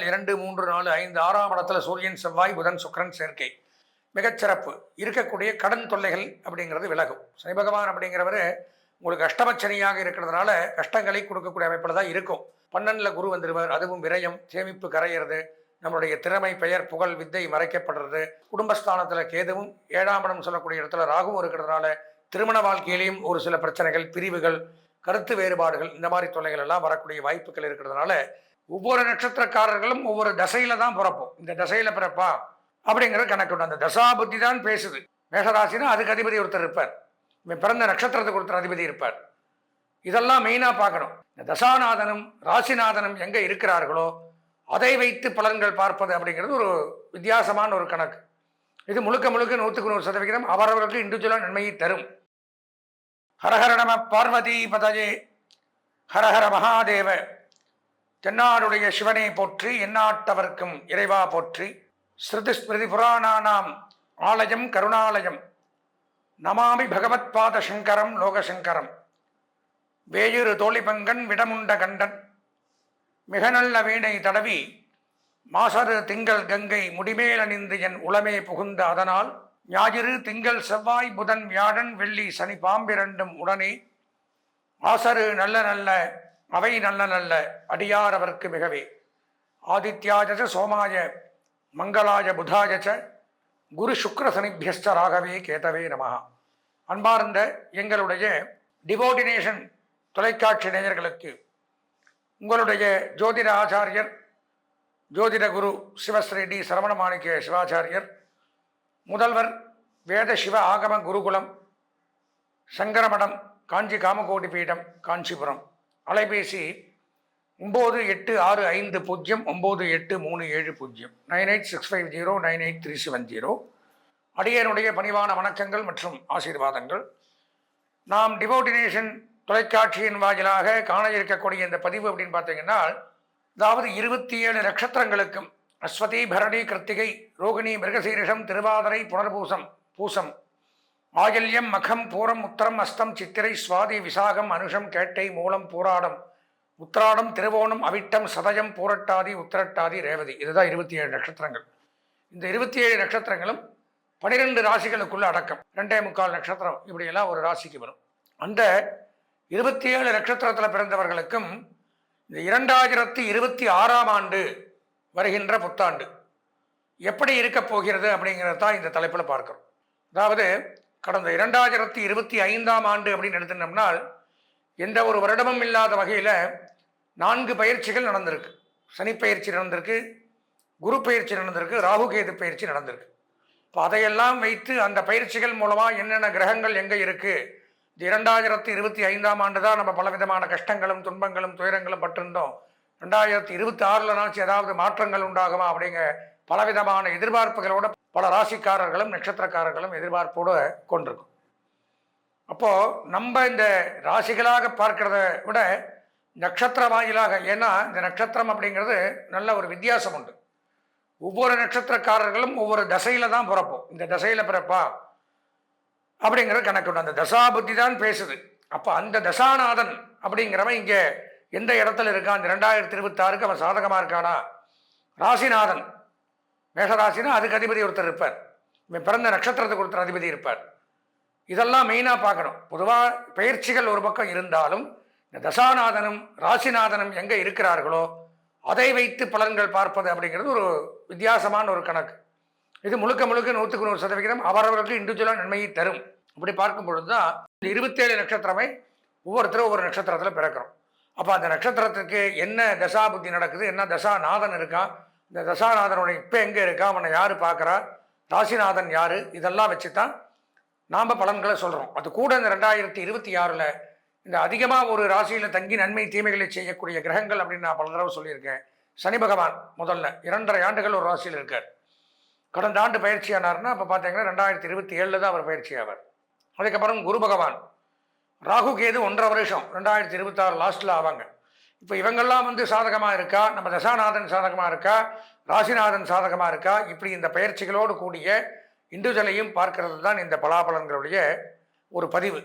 2, 3, 4, 5, 6ஆம் இடத்துல சூரியன், செவ்வாய், புதன், சுக்கிரன் சேர்க்கை மிகச்சிறப்பு. இருக்கக்கூடிய கடன் தொல்லைகள் அப்படிங்கிறது விலகும். சனி பகவான் அப்படிங்கிறவர் உங்களுக்கு அஷ்டமச்சனியாக இருக்கிறதுனால கஷ்டங்களை கொடுக்கக்கூடிய அமைப்பில் தான் இருக்கும். 12ல் குரு வந்துடுவார். அதுவும் விரயம், சேமிப்பு கரையிறது, நம்மளுடைய திறமை, பெயர், புகழ், வித்தை மறைக்கப்படுறது. குடும்பஸ்தானத்தில் கேதுவும் 7ஆம் இடம் சொல்லக்கூடிய இடத்துல ராகுவும் இருக்கிறதுனால திருமண வாழ்க்கையிலையும் ஒரு சில பிரச்சனைகள், பிரிவுகள், கருத்து வேறுபாடுகள், இந்த மாதிரி தொல்லைகள் எல்லாம் வரக்கூடிய வாய்ப்புகள் இருக்கிறதுனால ஒவ்வொரு நட்சத்திரக்காரர்களும் ஒவ்வொரு தசையில தான் பிறப்போம். இந்த தசையில பிறப்பா அப்படிங்கிறது கணக்கு உண்டு. அந்த தசா புத்தி தான் பேசுது. மேஷராசினா அதுக்கு அதிபதி ஒருத்தர் இருப்பார். பிறந்த நட்சத்திரத்துக்கு ஒருத்தர் அதிபதி இருப்பார். இதெல்லாம் மெயினாக பார்க்கணும். இந்த தசாநாதனும் ராசிநாதனும் எங்கே இருக்கிறார்களோ அதை வைத்து பலன்கள் பார்ப்பது அப்படிங்கிறது ஒரு வித்தியாசமான ஒரு கணக்கு. இது முழுக்க 100% அவரவர்களுக்கு இண்டிவிஜுவலாக நன்மையை தரும். ஹரஹர நம பார்வதி பதஜே, ஹரஹர மகாதேவ. தென்னாடுடைய சிவனை போற்றி, எந்நாட்டவர்க்கும் இறைவா போற்றி. ஸ்ருதி ஸ்மிருதி புராணானாம் ஆலயம் கருணாலயம், நமாமி பகவத் பாத சங்கரம் லோகசங்கரம். வேயுறு தோழிபங்கன் விடமுண்ட கண்டன், மிக நல்ல வீணை தடவி மாசரு திங்கள் கங்கை முடிமேல் அணிந்து என் உளமே புகுந்த அதனால், ஞாயிறு திங்கள் செவ்வாய் புதன் வியாழன் வெள்ளி சனி பாம்பிரண்டும் உடனே, ஆசரு நல்ல நல்ல அவை நல்ல நல்ல அடியார் அவர்க்கு மிகவே. ஆதித்யாஜ சோமாய மங்களாய புதாயச்ச குரு சுக்ர சனிபியஸ்ட ராகவே கேதவே நமஹ. அன்பார்ந்த எங்களுடைய டிவோடினேஷன் தொலைக்காட்சி நேயர்களுக்கு உங்களுடைய ஜோதிட ஆச்சாரியர், ஜோதிட குரு சிவஸ்ரீ டி சரவண மாணிக்க சிவாச்சாரியர், முதல்வர் வேத சிவ ஆகம குருகுலம், சங்கரமடம், காஞ்சி காமகோடி பீடம், காஞ்சிபுரம். அலைபேசி 9865098370, 9865098370. அடியனுடைய பணிவான வணக்கங்கள் மற்றும் ஆசீர்வாதங்கள். நாம் டிவோடினேஷன் தொலைக்காட்சியின் வாயிலாக காண இருக்கக்கூடிய இந்த பதிவு அப்படின்னு பார்த்தீங்கன்னா, அதாவது 27 நட்சத்திரங்களுக்கும் அஸ்வதி, பரணி, கிருத்திகை, ரோகிணி, மிருகசீரிஷம், திருவாதிரை, புனர்பூசம், பூசம், ஆயில்யம், மகம், பூரம், உத்தரம், அஸ்தம், சித்திரை, சுவாதி, விசாகம், அனுஷம், கேட்டை, மூலம், பூராடம், உத்திராடம், திருவோணம், அவிட்டம், சதயம், பூரட்டாதி, உத்திரட்டாதி, ரேவதி. இதுதான் 27 நட்சத்திரங்கள். இந்த 27 நட்சத்திரங்களும் 12 ராசிகளுக்குள்ள அடக்கம். 2.25 நட்சத்திரம் இப்படியெல்லாம் ஒரு ராசிக்கு வரும். அந்த 27 நட்சத்திரத்தில் பிறந்தவர்களுக்கும் இந்த 2026ஆம் ஆண்டு வருகின்ற புத்தாண்டு எப்படி இருக்க போகிறது அப்படிங்கிறது தான் இந்த தலைப்பில் பார்க்கிறோம். அதாவது கடந்த 2025ஆம் ஆண்டு அப்படின்னு எடுத்துட்டோம்னால் எந்த ஒரு வருடமும் இல்லாத வகையில் 4 பயிற்சிகள் நடந்திருக்கு. சனி பயிற்சி நடந்திருக்கு, குரு பயிற்சி நடந்திருக்கு, ராகு கேது பயிற்சி நடந்திருக்கு. இப்போ அதையெல்லாம் வைத்து அந்த பயிற்சிகள் மூலமாக என்னென்ன கிரகங்கள் எங்கே இருக்குது, இந்த 2025ஆம் ஆண்டு தான் நம்ம பலவிதமான கஷ்டங்களும் துன்பங்களும் துயரங்களும் பட்டிருந்தோம், 2026 ஏதாவது மாற்றங்கள் உண்டாகுமா அப்படிங்கிற பலவிதமான எதிர்பார்ப்புகளோட பல ராசிக்காரர்களும் நட்சத்திரக்காரர்களும் எதிர்பார்ப்போடு கொண்டிருக்கும். அப்போது நம்ம இந்த ராசிகளாக பார்க்கிறத விட நட்சத்திர வாயிலாக, ஏன்னா இந்த நட்சத்திரம் அப்படிங்கிறது நல்ல ஒரு வித்தியாசம் உண்டு. ஒவ்வொரு நட்சத்திரக்காரர்களும் ஒவ்வொரு தசையில தான் பிறப்போம். இந்த தசையில பிறப்பா அப்படிங்கிறது கணக்கு உண்டு. அந்த தசா புத்தி தான் பேசுது. அப்போ அந்த தசாநாதன் அப்படிங்கிறவன் இங்கே எந்த இடத்துல இருக்கான், இந்த 2026க்கு அவன் சாதகமாக இருக்கானா? ராசிநாதன், மேஷராசினா அதுக்கு அதிபதி ஒருத்தர் இருப்பார். இவன் பிறந்த நட்சத்திரத்துக்கு ஒருத்தர் அதிபதி இருப்பார். இதெல்லாம் மெயினாக பார்க்கணும். பொதுவாக பயிற்சிகள் ஒரு பக்கம் இருந்தாலும் இந்த தசாநாதனும் ராசிநாதனும் எங்கே இருக்கிறார்களோ அதை வைத்து பலன்கள் பார்ப்பது அப்படிங்கிறது ஒரு வித்தியாசமான ஒரு கணக்கு. இது முழுக்க 100% அவரவர்களுக்கு இண்டிவிஜுவலாக நன்மையை தரும். அப்படி பார்க்கும் பொழுது தான் இந்த 27 நட்சத்திரமே ஒவ்வொருத்தரும் ஒவ்வொரு நட்சத்திரத்தில் பிறக்கிறோம். அப்போ அந்த நட்சத்திரத்துக்கு என்ன தசா புத்தி நடக்குது, என்ன தசாநாதன் இருக்கான், இந்த தசாநாதனுடைய இப்போ எங்கே இருக்கா, அவனை யார் பார்க்குறா, ராசிநாதன் யார், இதெல்லாம் வச்சு தான் நாம் பலன்களை சொல்கிறோம். அது கூட இந்த 2026 இந்த அதிகமாக ஒரு ராசியில் தங்கி நன்மை தீமைகளை செய்யக்கூடிய கிரகங்கள் அப்படின்னு நான் பல தடவை சொல்லியிருக்கேன். சனி பகவான் முதல்ல 2.5 ஆண்டுகள் ஒரு ராசியில் இருக்கார். கடந்த ஆண்டு பயிற்சியானார்னா இப்போ பார்த்தீங்கன்னா 2027 தான் அவர் பயிற்சி ஆவார். அதுக்கப்புறம் குரு பகவான், ராகு கேது 1.5 வருஷம் 2026 லாஸ்ட்டில் ஆவாங்க. இப்போ இவங்கெல்லாம் சாதகமாக இருக்கா, நம்ம தசாநாதன் சாதகமாக இருக்கா, ராசிநாதன் சாதகமாக இருக்கா, இப்படி இந்த பயிற்சிகளோடு கூடிய இண்டிவிஜுவலையும் பார்க்கறது தான் இந்த பலாபலன்களுடைய ஒரு பதிவு.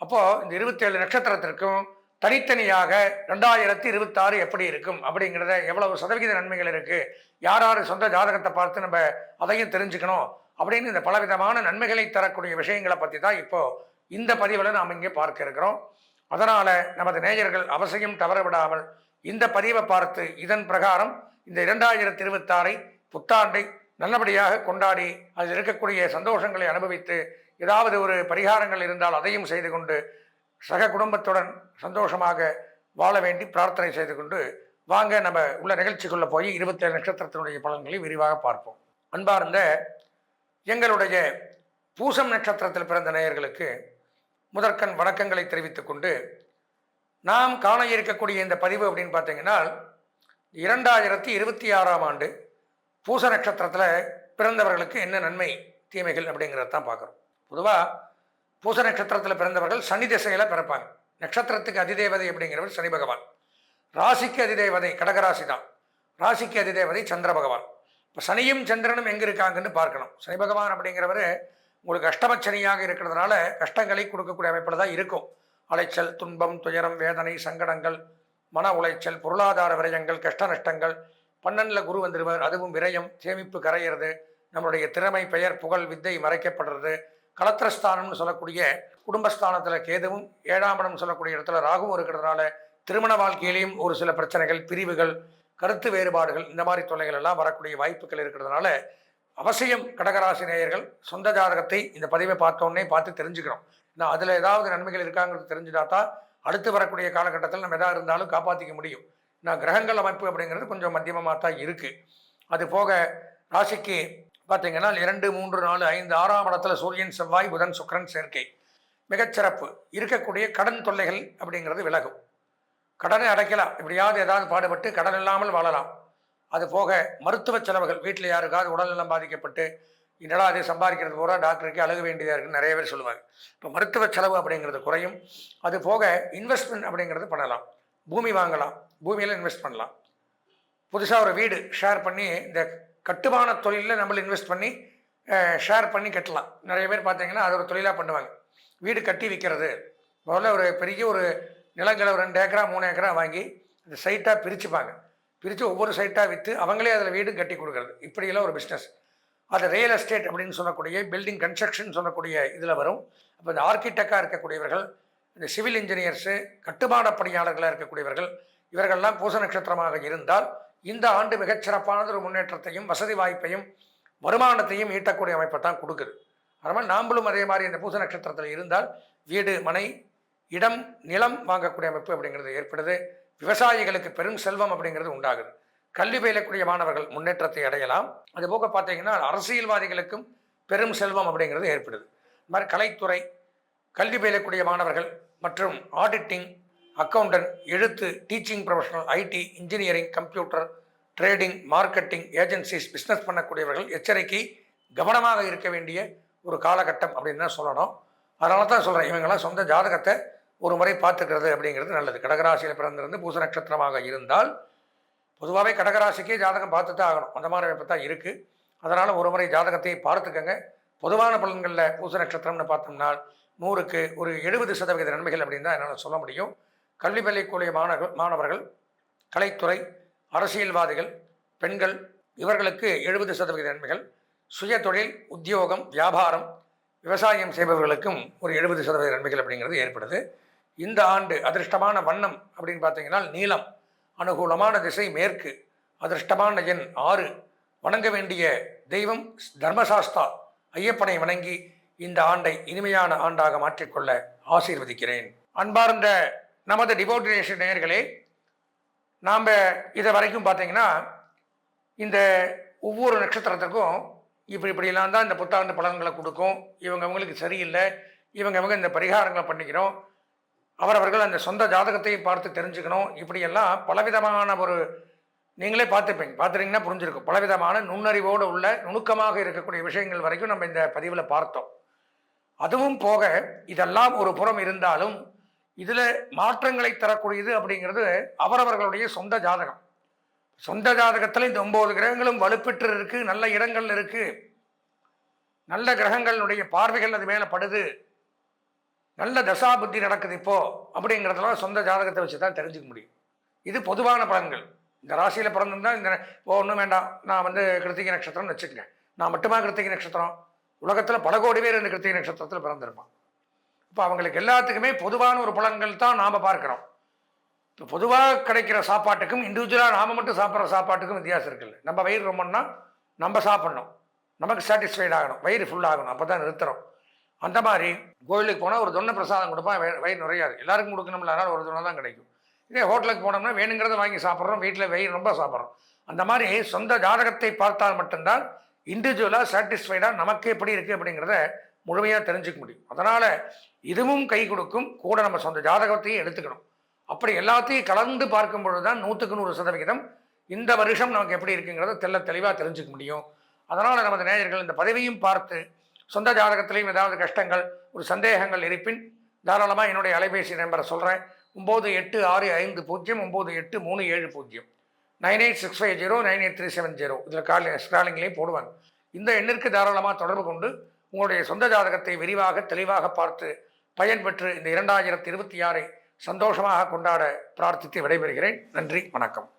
அப்போது இந்த 27 நட்சத்திரத்திற்கும் தனித்தனியாக 2026 எப்படி இருக்கும் அப்படிங்கிறத, எவ்வளவு சதவிகித நன்மைகள் இருக்குது, யார் யார் சொந்த ஜாதகத்தை பார்த்து நம்ம அதையும் தெரிஞ்சுக்கணும் அப்படின்னு இந்த பலவிதமான நன்மைகளை தரக்கூடிய விஷயங்களை பற்றி தான் இப்போது இந்த பதிவில் நாம் இங்கே பார்க்க இருக்கிறோம். அதனால் நமது நேயர்கள் அவசியம் தவறவிடாமல் இந்த பதிவை பார்த்து இதன் பிரகாரம் இந்த 2026 புத்தாண்டை நல்லபடியாக கொண்டாடி அதில் இருக்கக்கூடிய சந்தோஷங்களை அனுபவித்து ஏதாவது ஒரு பரிகாரங்கள் இருந்தால் அதையும் செய்து கொண்டு சக குடும்பத்துடன் சந்தோஷமாக வாழ வேண்டி பிரார்த்தனை செய்து கொண்டு வாங்க நம்ம உள்ள நிகழ்ச்சிக்குள்ளே போய் 27 நட்சத்திரத்தினுடைய பலன்களை விரிவாக பார்ப்போம். அன்பார்ந்த எங்களுடைய பூசம் நட்சத்திரத்தில் பிறந்த நேயர்களுக்கு முதற்கண் வணக்கங்களை தெரிவித்துக் கொண்டு நாம் காண இருக்கக்கூடிய இந்த பதிவு அப்படின்னு பார்த்தீங்கன்னா 2026ஆம் ஆண்டு பூச நட்சத்திரத்தில் பிறந்தவர்களுக்கு என்ன நன்மை தீமைகள் அப்படிங்கிறத தான் பார்க்குறோம். பொதுவாக பூச நட்சத்திரத்தில் பிறந்தவர்கள் சனி திசையில் பிறப்பாங்க. நட்சத்திரத்துக்கு அதிதேவதை அப்படிங்கிறவர் சனி பகவான், ராசிக்கு அதிதேவதை கடகராசி தான், ராசிக்கு அதிதேவதை சந்திர பகவான். இப்போ சனியும் சந்திரனும் எங்கே இருக்காங்கன்னு பார்க்கணும். சனி பகவான் அப்படிங்கிறவர் உங்களுக்கு அஷ்டமச்சனியாக இருக்கிறதுனால கஷ்டங்களை கொடுக்கக்கூடிய அமைப்பில் தான் இருக்கும். அலைச்சல், துன்பம், துயரம், வேதனை, சங்கடங்கள், மன உளைச்சல், பொருளாதார விரயங்கள், கஷ்ட நஷ்டங்கள். 12ல் குரு வந்துடுவார், அதுவும் விரயம், சேமிப்பு கரையிறது, நம்மளுடைய திறமை, பெயர், புகழ், வித்தை மறைக்கப்படுறது. கலத்திரஸ்தானம்னு சொல்லக்கூடிய குடும்பஸ்தானத்தில் கேதுவும், 7ஆம் இடம் சொல்லக்கூடிய இடத்துல ராகுவும் இருக்கிறதுனால திருமண வாழ்க்கையிலையும் ஒரு சில பிரச்சனைகள், பிரிவுகள், கருத்து வேறுபாடுகள், இந்த மாதிரி தொல்லைகள் எல்லாம் வரக்கூடிய வாய்ப்புகள் இருக்கிறதுனால அவசியம் கடகராசி நேயர்கள் சொந்த ஜாதகத்தை இந்த பதிவை பார்த்தோன்னே பார்த்து தெரிஞ்சுக்கிறோம். நான் அதில் ஏதாவது நன்மைகள் இருக்காங்கிறது தெரிஞ்சுட்டா தான் அடுத்து வரக்கூடிய காலகட்டத்தில் நம்ம எதாக இருந்தாலும் காப்பாற்றிக்க முடியும். நான் கிரகங்கள் அமைப்பு அப்படிங்கிறது கொஞ்சம் மத்தியமமாக தான் இருக்குது. அது போக ராசிக்கு பார்த்தீங்கன்னா 2, 3, 4, 5, 6ஆம் இடத்துல சூரியன், செவ்வாய், புதன், சுக்கிரன் சேர்க்கை மிகச்சிறப்பு. இருக்கக்கூடிய கடன் தொல்லைகள் அப்படிங்கிறது விலகும். கடனை அடைக்கலாம், எப்படியாவது ஏதாவது பாடுபட்டு கடன் இல்லாமல் வாழலாம். அது போக மருத்துவ செலவுகள், வீட்டில் யாருக்காவது உடல்நலம் பாதிக்கப்பட்டு என்னடா அதை சம்பாதிக்கிறது பூரா டாக்டருக்கு அழுக வேண்டியதாக இருக்குன்னு நிறைய பேர் சொல்லுவாங்க. இப்போ மருத்துவ செலவு அப்படிங்கிறது குறையும். அது போக இன்வெஸ்ட்மெண்ட் அப்படிங்கிறது பண்ணலாம். பூமி வாங்கலாம், பூமியில் இன்வெஸ்ட் பண்ணலாம். புதுசாக ஒரு வீடு ஷேர் பண்ணி இந்த கட்டுமான தொழிலில் நம்மள இன்வெஸ்ட் பண்ணி ஷேர் பண்ணி கட்டலாம். நிறைய பேர் பார்த்தீங்கன்னா அது ஒரு தொழிலாக பண்ணுவாங்க. வீடு கட்டி விற்கிறது, முதல்ல ஒரு பெரிய ஒரு நிலங்களை 2 ஏக்கரா 3 ஏக்கரா வாங்கி அந்த சைட்டாக பிரிச்சுப்பாங்க. பிரித்து ஒவ்வொரு சைட்டாக விற்று அவங்களே அதில் வீடு கட்டி கொடுக்குறது. இப்படியெல்லாம் ஒரு பிஸ்னஸ். அது ரியல் எஸ்டேட் அப்படின்னு சொல்லக்கூடிய பில்டிங் கன்ஸ்ட்ரக்ஷன் சொல்லக்கூடிய இதில் வரும். அப்போ இந்த ஆர்கிடெக்டாக இருக்கக்கூடியவர்கள், இந்த சிவில் இன்ஜினியர்ஸு, கட்டுமான பணியாளர்களாக இருக்கக்கூடியவர்கள், இவர்கள்லாம் பூச நட்சத்திரமாக இருந்தால் இந்த ஆண்டு மிகச்சிறப்பானது ஒரு முன்னேற்றத்தையும் வசதி வாய்ப்பையும் வருமானத்தையும் ஈட்டக்கூடிய அமைப்பை தான் கொடுக்குது. அதனால் நாம்ளும் அதே மாதிரி இந்த பூச நட்சத்திரத்தில் இருந்தால் வீடு, மனை, இடம், நிலம் வாங்கக்கூடிய அமைப்பு அப்படிங்கிறது ஏற்படுது. விவசாயிகளுக்கு பெரும் செல்வம் அப்படிங்கிறது உண்டாகுது. கல்வி பயிலக்கூடிய மாணவர்கள் முன்னேற்றத்தை அடையலாம். அதுபோக பார்த்தீங்கன்னா அரசியல்வாதிகளுக்கும் பெரும் செல்வம் அப்படிங்கிறது ஏற்படுது. இந்த மாதிரி கலைத்துறை, கல்வி பயிலக்கூடிய மாணவர்கள் மற்றும் ஆடிட்டிங், அக்கௌண்டன்ட், எழுத்து, teaching professional, IT, engineering, computer, trading, marketing, agencies, business பண்ணக்கூடியவர்கள் எச்சரிக்கை, கவனமாக இருக்க வேண்டிய ஒரு காலகட்டம் அப்படின்னு தான் சொல்லணும். அதனால தான் சொல்கிறேன், இவங்கெல்லாம் சொந்த ஜாதகத்தை ஒரு முறை பார்த்துக்கிறது அப்படிங்கிறது நல்லது. கடகராசியில் பிறந்திருந்து பூச நட்சத்திரமாக இருந்தால் பொதுவாகவே கடகராசிக்கே ஜாதகம் பார்த்து தான் ஆகணும். அந்த மாதிரி அமைப்பு தான் இருக்குது. அதனால் ஒரு முறை ஜாதகத்தை பார்த்துக்கங்க. பொதுவான பலன்களில் பூச நட்சத்திரம்னு பார்த்தோம்னா 100க்கு ஒரு 70% நன்மைகள் அப்படின்னு தான் என்னால் சொல்ல முடியும். கல்வி பயிலக்கூடிய மாணவர்கள், கலைத்துறை, அரசியல்வாதிகள், பெண்கள், இவர்களுக்கு 70% நன்மைகள். சுய தொழில், உத்தியோகம், வியாபாரம், விவசாயம் செய்பவர்களுக்கும் ஒரு 70% நன்மைகள் அப்படிங்கிறது ஏற்படுது. இந்த ஆண்டு அதிர்ஷ்டமான வண்ணம் அப்படின்னு பார்த்தீங்கன்னா நீலம், அனுகூலமான திசை மேற்கு, அதிர்ஷ்டமான எண் 6, வணங்க வேண்டிய தெய்வம் தர்மசாஸ்தா, ஐயப்பனை வணங்கி இந்த ஆண்டை இனிமையான ஆண்டாக மாற்றிக்கொள்ள ஆசீர்வதிக்கிறேன். அன்பார்ந்த நமது டிவோட்டினேஷன் நேயர்களே, நாம் இதை வரைக்கும் பார்த்தீங்கன்னா இந்த ஒவ்வொரு நட்சத்திரத்துக்கும் இப்படிலாம் தான் இந்த புத்தாண்டு பலன்களை கொடுக்கும். இவங்களுக்கு சரியில்லை, இவங்க இந்த பரிகாரங்களை பண்ணிக்கிறோம், அவரவர்கள் அந்த சொந்த ஜாதகத்தை பார்த்து தெரிஞ்சுக்கணும். இப்படியெல்லாம் பலவிதமான ஒரு நீங்களே பார்த்துருங்கன்னா புரிஞ்சிருக்கும். பலவிதமான நுண்ணறிவோடு உள்ள நுணுக்கமாக இருக்கக்கூடிய விஷயங்கள் வரைக்கும் நம்ம இந்த பதிவில் பார்த்தோம். அதுவும் போக இதெல்லாம் ஒரு புறம் இருந்தாலும் இதில் மாற்றங்களை தரக்கூடியது அப்படிங்கிறது அவரவர்களுடைய சொந்த ஜாதகம். சொந்த ஜாதகத்தில் இந்த 9 கிரகங்களும் வலுப்பெற்று இருக்குது, நல்ல இடங்கள் இருக்குது, நல்ல கிரகங்களுடைய பார்வைகள் அது மேலே படுது, நல்ல தசா புத்தி நடக்குது இப்போ அப்படிங்கிறதெல்லாம் சொந்த ஜாதகத்தை வச்சு தான் தெரிஞ்சுக்க முடியும். இது பொதுவான பலன்கள். இந்த ராசியில் பிறந்திருந்தால் இந்த இப்போ ஒன்றும் வேண்டாம், நான் வந்து கிருத்திகை நட்சத்திரம்னு வச்சுக்கங்க. நான் மட்டுமா கிருத்திகை நட்சத்திரம்? உலகத்தில் பல கோடி பேர் இந்த கிருத்திகை நட்சத்திரத்தில் பிறந்திருப்பான். இப்போ அவங்களுக்கு எல்லாத்துக்குமே பொதுவான ஒரு பலன்கள் தான் நாம் பார்க்குறோம். இப்போ பொதுவாக கிடைக்கிற சாப்பாட்டுக்கும் இண்டிவிஜுவலாக நாம் மட்டும் சாப்பிட்ற சாப்பாட்டுக்கும் வித்தியாசம் இருக்குல்ல. நம்ம வயிறு ரொம்பன்னா நம்ம சாப்பிட்ணும், நமக்கு சாட்டிஸ்ஃபைட் ஆகணும், வயிறு ஃபுல் ஆகணும், அப்போ தான் நிறுத்துறோம். அந்த மாதிரி கோயிலுக்கு போனால் ஒரு தொன்னை பிரசாதம் கொடுப்பான், வயிறு நிறையாது. எல்லாருக்கும் கொடுக்கணும்ல, அதனால் ஒரு தொன்னை தான் கிடைக்கும். இதே ஹோட்டலுக்கு போனோம்னா வேணுங்கிறத வாங்கி சாப்பிட்றோம், வீட்டில் வயிறு ரொம்ப சாப்பிட்றோம். அந்த மாதிரி சொந்த ஜாதகத்தை பார்த்தால் மட்டும்தான் இண்டிவிஜுவலாக சாட்டிஸ்ஃபைடாக நமக்கு எப்படி இருக்குது அப்படிங்கிறத முழுமையாக தெரிஞ்சுக்க முடியும். அதனால் இதுவும் கை கொடுக்கும், கூட நம்ம சொந்த ஜாதகத்தையும் எடுத்துக்கணும். அப்படி எல்லாத்தையும் கலந்து பார்க்கும் பொழுது தான் 100% இந்த வருஷம் நமக்கு எப்படி இருக்குங்கிறத தெளிவாக தெரிஞ்சுக்க முடியும். அதனால் நமது நேயர்கள் இந்த பதிவையும் பார்த்து சொந்த ஜாதகத்திலையும் ஏதாவது கஷ்டங்கள், ஒரு சந்தேகங்கள் இருப்பின் தாராளமாக என்னுடைய அலைபேசி நம்பரை சொல்கிறேன். 9865098370 9865098370. இதில் ஸ்க்ராலிங்லேயும் போடுவாங்க. இந்த எண்ணிற்கு தாராளமாக தொடர்பு கொண்டு உங்களுடைய சொந்த ஜாதகத்தை விரிவாக தெளிவாக பார்த்து பயன்பெற்று இந்த 2026 சந்தோஷமாக கொண்டாட பிரார்த்தித்து விடைபெறுகிறேன். நன்றி, வணக்கம்.